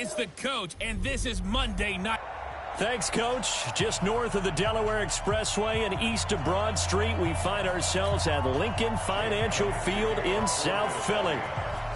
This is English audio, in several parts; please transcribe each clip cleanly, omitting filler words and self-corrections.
is the coach, and this is Monday night. Thanks, Coach. Just north of the Delaware Expressway and east of Broad Street, we find ourselves at Lincoln Financial Field in South Philly.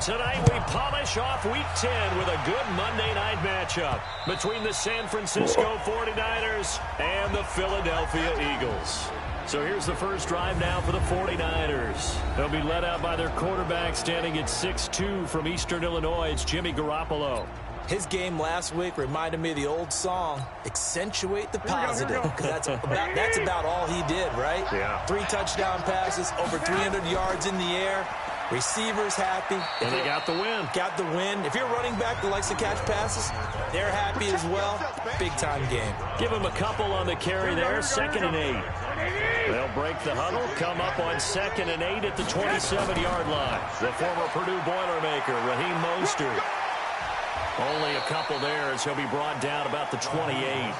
Tonight, we polish off Week 10 with a good Monday night matchup between the San Francisco 49ers and the Philadelphia Eagles. So here's the first drive now for the 49ers. They'll be led out by their quarterback standing at 6'2" from Eastern Illinois. It's Jimmy Garoppolo. His game last week reminded me of the old song, Accentuate the Positive, because that's about all he did, right? Yeah. 3 touchdown passes, over 300 yards in the air. Receivers happy. And they got the win. Got the win. If you're a running back that likes to catch passes, they're happy as well. Big-time game. Give him a couple on the carry there, 2nd and 8. They'll break the huddle, come up on 2nd and 8 at the 27-yard line. The former Purdue Boilermaker, Raheem Mostert. Only a couple there as he'll be brought down about the 28.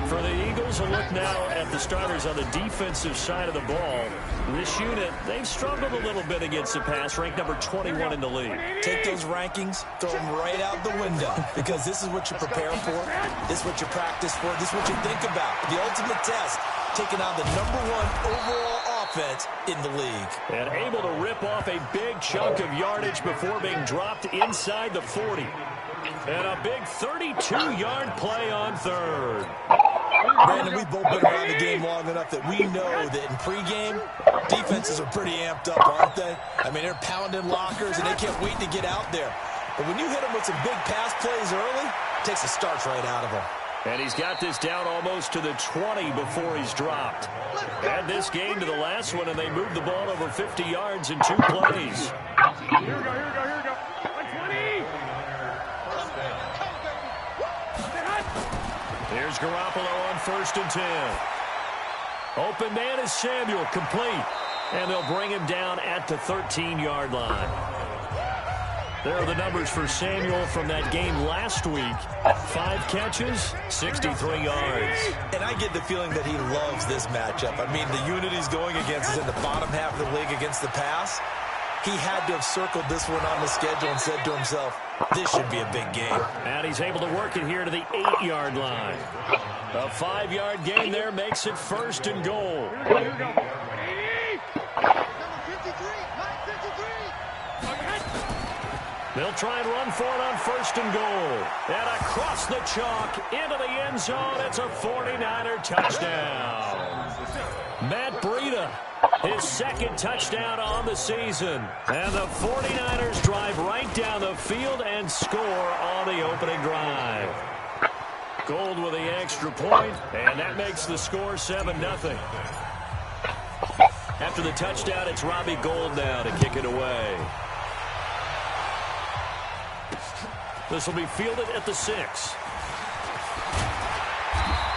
For the Eagles, a look now at the starters on the defensive side of the ball. This unit, they've struggled a little bit against the pass, ranked number 21 in the league. Take those rankings, throw them right out the window, because this is what you prepare for, this is what you practice for, this is what you think about. The ultimate test, taking on the #1 overall offense in the league. And able to rip off a big chunk of yardage before being dropped inside the 40. And a big 32-yard play on 3rd. Brandon, we've both been around the game long enough that we know that in pregame, defenses are pretty amped up, aren't they? I mean, they're pounding lockers, and they can't wait to get out there. But when you hit them with some big pass plays early, it takes the starch right out of them. And he's got this down almost to the 20 before he's dropped. Add this game to the last one, and they moved the ball over 50 yards in 2 plays. Here we go. 20. Here's Garoppolo on 1st and 10. Open man is Samuel, complete. And they'll bring him down at the 13-yard line. There are the numbers for Samuel from that game last week. 5 catches, 63 yards. And I get the feeling that he loves this matchup. I mean, the unit he's going against is in the bottom half of the league against the pass. He had to have circled this one on the schedule and said to himself, this should be a big game. And he's able to work it here to the 8-yard line. A 5-yard gain there makes it 1st and goal. Here we go. They'll try and run for it on 1st and goal. And across the chalk into the end zone. It's a 49er touchdown. Matt Breida, his 2nd touchdown on the season. And the 49ers drive right down the field and score on the opening drive. Gold with the extra point, and that makes the score 7-0. After the touchdown, it's Robbie Gould now to kick it away. This will be fielded at the 6.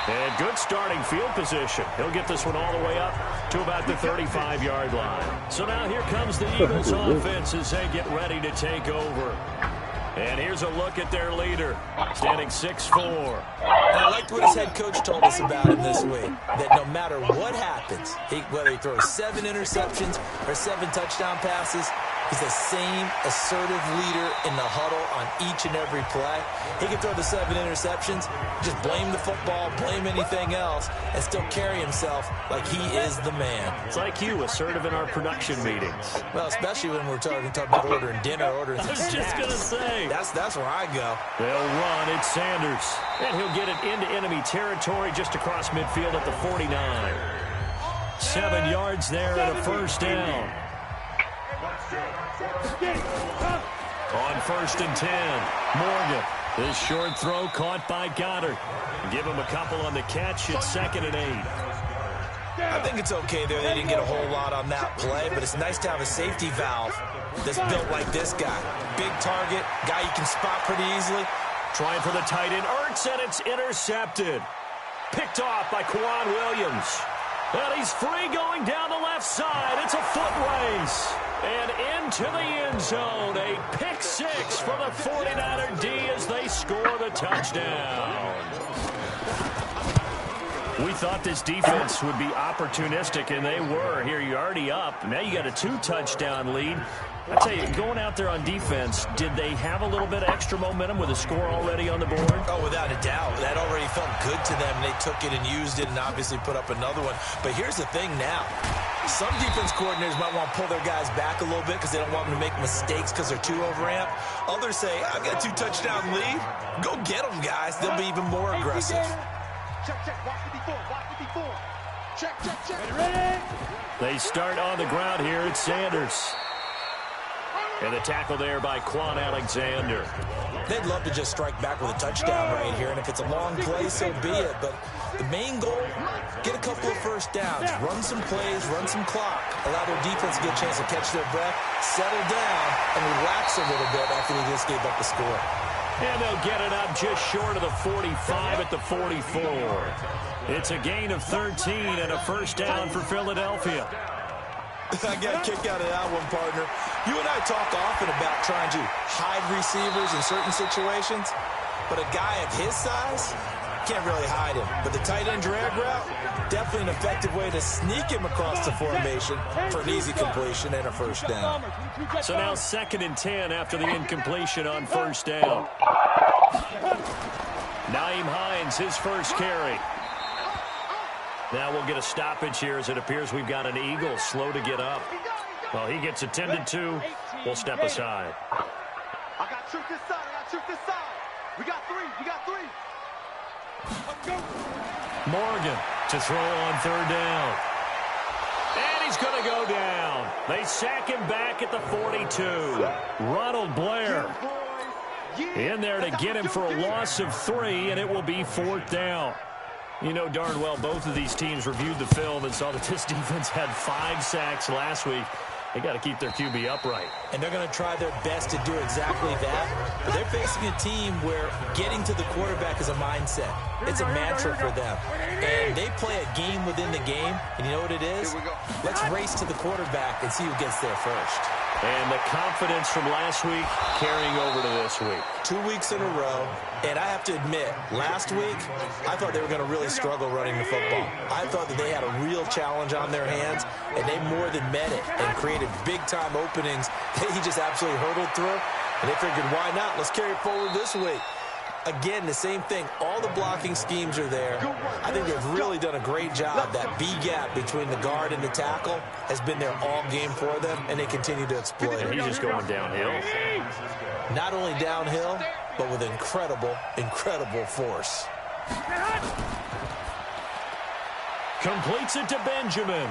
And good starting field position. He'll get this one all the way up to about the 35-yard line. So now here comes the Eagles offense as they get ready to take over. And here's a look at their leader, standing 6'4". I liked what his head coach told us about him this week, that no matter what happens, whether he throws 7 interceptions or 7 touchdown passes, he's the same assertive leader in the huddle on each and every play. He can throw the 7 interceptions, just blame the football, blame anything else, and still carry himself like he is the man. It's like you, assertive in our production meetings. Well, especially when we're talking about ordering dinner, ordering I was just going to say. That's where I go. They'll run. It's Sanders. And he'll get it into enemy territory just across midfield at the 49. 7 yards there and a 1st down. On 1st and 10, Morgan. This short throw caught by Goddard. Give him a couple on the catch at 2nd and 8. I think it's okay there. They didn't get a whole lot on that play, but it's nice to have a safety valve that's built like this guy. Big target, guy you can spot pretty easily. Trying for the tight end, Ertz, and it's intercepted. Picked off by Kwan Williams. And he's free going down the left side. It's a foot race. And into the end zone. A pick 6 for the 49er D as they score the touchdown. We thought this defense would be opportunistic, and they were. Here, you're already up. Now you got a 2-touchdown lead. I tell you, going out there on defense, did they have a little bit of extra momentum with a score already on the board? Oh, without a doubt. That already felt good to them. They took it and used it and obviously put up another one. But here's the thing now. Some defense coordinators might want to pull their guys back a little bit because they don't want them to make mistakes because they're too overamped. Others say, I've got a 2-touchdown lead. Go get them, guys. They'll be even more aggressive. Check, watch 54, watch 54. Check. Ready? They start on the ground here at Sanders. And the tackle there by Quan Alexander. They'd love to just strike back with a touchdown right here, and if it's a long play, so be it. But the main goal, get a couple of first downs, run some plays, run some clock, allow their defense to get a chance to catch their breath, settle down, and relax a little bit after they just gave up the score. And they'll get it up just short of the 45 at the 44. It's a gain of 13 and a first down for Philadelphia. I got a kick out of that one, partner. You and I talk often about trying to hide receivers in certain situations, but a guy of his size can't really hide him. But the tight end drag route, definitely an effective way to sneak him across the formation for an easy completion and a first down. So now 2nd and 10 after the incompletion on first down. Nyheim Hines, his first carry. Now we'll get a stoppage here as it appears we've got an Eagle slow to get up. Well, he gets attended to. We'll step aside. I got truth this side. We got three. Let's go. Morgan to throw on 3rd down. And he's going to go down. They sack him back at the 42. Ronald Blair in there to get him for a loss of 3, and it will be 4th down. You know darn well both of these teams reviewed the film and saw that this defense had 5 sacks last week. They got to keep their QB upright. And they're going to try their best to do exactly that. But they're facing a team where getting to the quarterback is a mindset. It's a mantra for them. And they play a game within the game. And you know what it is? Let's race to the quarterback and see who gets there first. And the confidence from last week carrying over to this week. 2 weeks in a row. And I have to admit, last week, I thought they were going to really struggle running the football. I thought that they had a real challenge on their hands, and they more than met it and created big-time openings that he just absolutely hurdled through. And they figured, why not? Let's carry it forward this week. Again, the same thing. All the blocking schemes are there. I think they've really done a great job. That B gap between the guard and the tackle has been there all game for them, and they continue to exploit it. He's just going downhill. Not only downhill, but with incredible force. Completes it to Benjamin.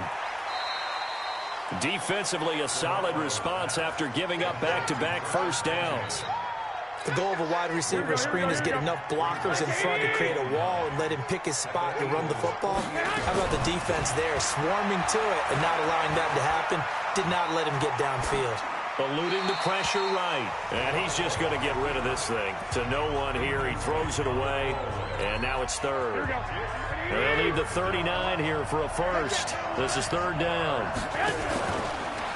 Defensively, a solid response after giving up back-to-back first downs. The goal of a wide receiver screen is get enough blockers in front to create a wall and let him pick his spot to run the football. How about the defense there, swarming to it and not allowing that to happen? Did not let him get downfield. Eluding the pressure right. And he's just going to get rid of this thing. To no one here. He throws it away. And now it's 3rd. They'll leave the 39 here for a first. This is 3rd down.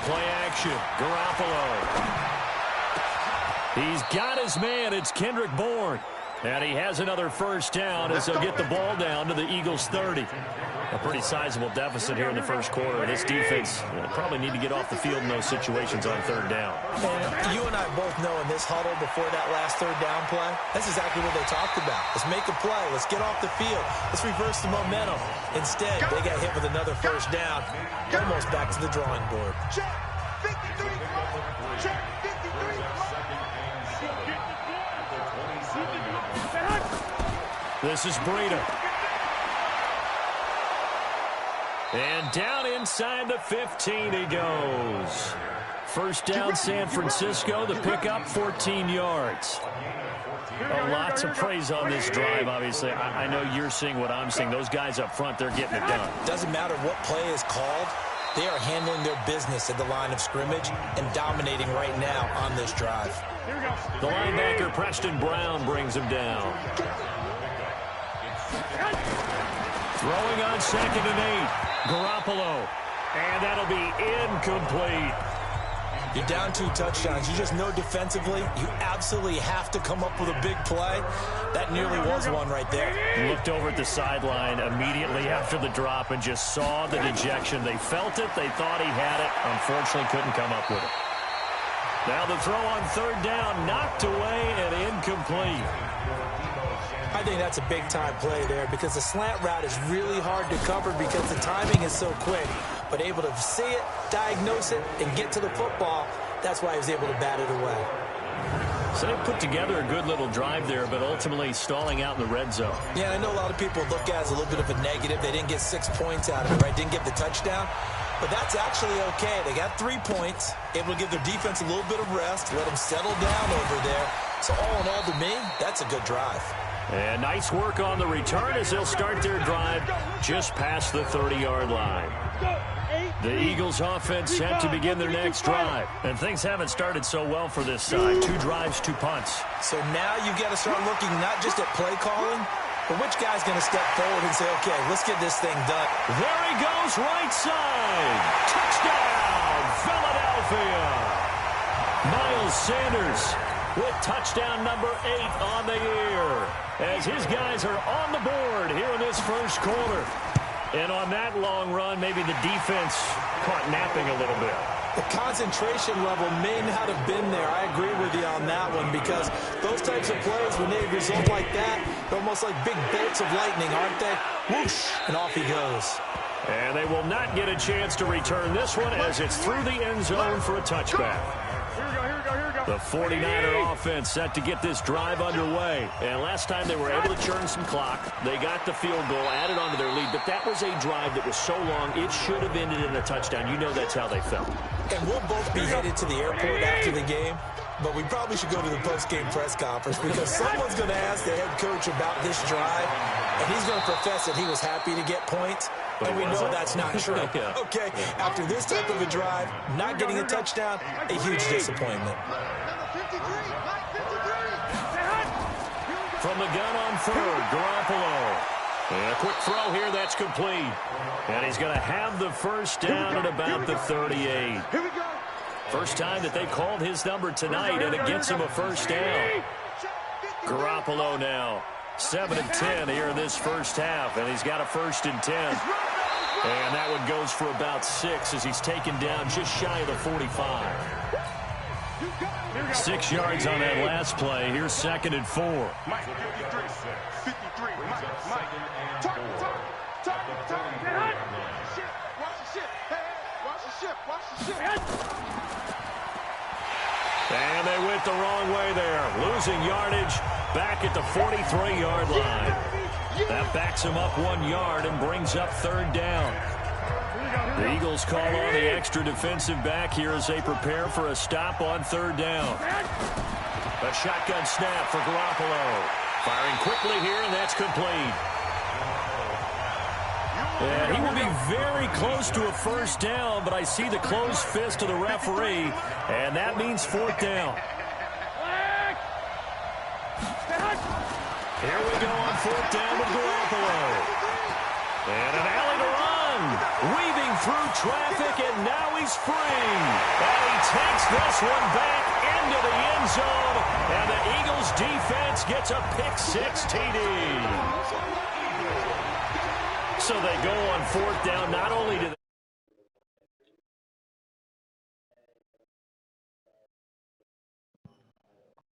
Play action. Garoppolo. He's got his man. It's Kendrick Bourne. And he has another first down as they'll get the ball down to the Eagles' 30. A pretty sizable deficit here in the first quarter. This defense probably need to get off the field in those situations on 3rd down. And you and I both know in this huddle before that last 3rd down play, that's exactly what they talked about. Let's make a play. Let's get off the field. Let's reverse the momentum. Instead, they got hit with another first down. Almost back to the drawing board. Check 53. Check 53. This is Breida. And down inside the 15 he goes. First down San Francisco, the pickup 14 yards. Lots of praise on this drive, obviously. I know you're seeing what I'm seeing. Those guys up front, they're getting it done. Doesn't matter what play is called. They are handling their business at the line of scrimmage and dominating right now on this drive. The linebacker, Preston Brown, brings him down. Throwing on 2nd and 8. Garoppolo. And that'll be incomplete. You're down 2 touchdowns. You just know defensively you absolutely have to come up with a big play. That nearly was one right there. Looked over at the sideline immediately after the drop and just saw the dejection. They felt it. They thought he had it. Unfortunately, couldn't come up with it. Now the throw on 3rd down, knocked away and incomplete. I think that's a big-time play there because the slant route is really hard to cover because the timing is so quick. But able to see it, diagnose it, and get to the football, that's why he was able to bat it away. So they put together a good little drive there, but ultimately stalling out in the red zone. Yeah, I know a lot of people look at it as a little bit of a negative. They didn't get 6 points out of it, right? Didn't get the touchdown. But that's actually okay. They got 3 points, able to give their defense a little bit of rest, let them settle down over there. So all in all, to me, that's a good drive. And nice work on the return as they'll start their drive just past the 30-yard line. The Eagles offense set to begin their next drive. And things haven't started so well for this side. 2 drives, 2 punts. So now you've got to start looking not just at play calling, but which guy's going to step forward and say, okay, let's get this thing done. There he goes, right side. Touchdown, Philadelphia. Miles Sanders with touchdown number 8 on the year, as his guys are on the board here in this first quarter. And on that long run, maybe the defense caught napping a little bit. The concentration level may not have been there. I agree with you on that one because those types of plays, when they result like that, they're almost like big bolts of lightning, aren't they? Whoosh, and off he goes. And they will not get a chance to return this one as it's through the end zone for a touchback. The 49er offense set to get this drive underway. And last time they were able to churn some clock. They got the field goal, added onto their lead. But that was a drive that was so long, it should have ended in a touchdown. You know that's how they felt. And we'll both be headed to the airport after the game. But we probably should go to the post-game press conference because someone's going to ask the head coach about this drive. And he's going to profess that he was happy to get points. And we know that's not true. Yeah. Okay, after this type of a drive, not getting a touchdown, a huge disappointment. From the gun on 3rd, Garoppolo. And a quick throw here, that's complete. And he's going to have the first down at about the 38. First time that they called his number tonight, and it gets him a first down. Garoppolo now. 7 and 10 here in this first half, and he's got a 1st and 10. And that one goes for about 6 as he's taken down just shy of the 45. 6 yards on that last play. Here's 2nd and 4. Mike, 53, Mike. Talk. Watch the ship. And they went the wrong way there. Losing yardage back at the 43-yard line. That backs him up 1 yard and brings up 3rd down. The Eagles call on the extra defensive back here as they prepare for a stop on 3rd down. A shotgun snap for Garoppolo. Firing quickly here, and that's complete. And he will be very close to a first down, but I see the closed fist of the referee, and that means 4th down. Here we go on 4th down with Garoppolo. And an alley to run. Weaving through traffic, and now he's free. And he takes this one back into the end zone, and the Eagles defense gets a pick-6 TD. So they go on 4th down, not only to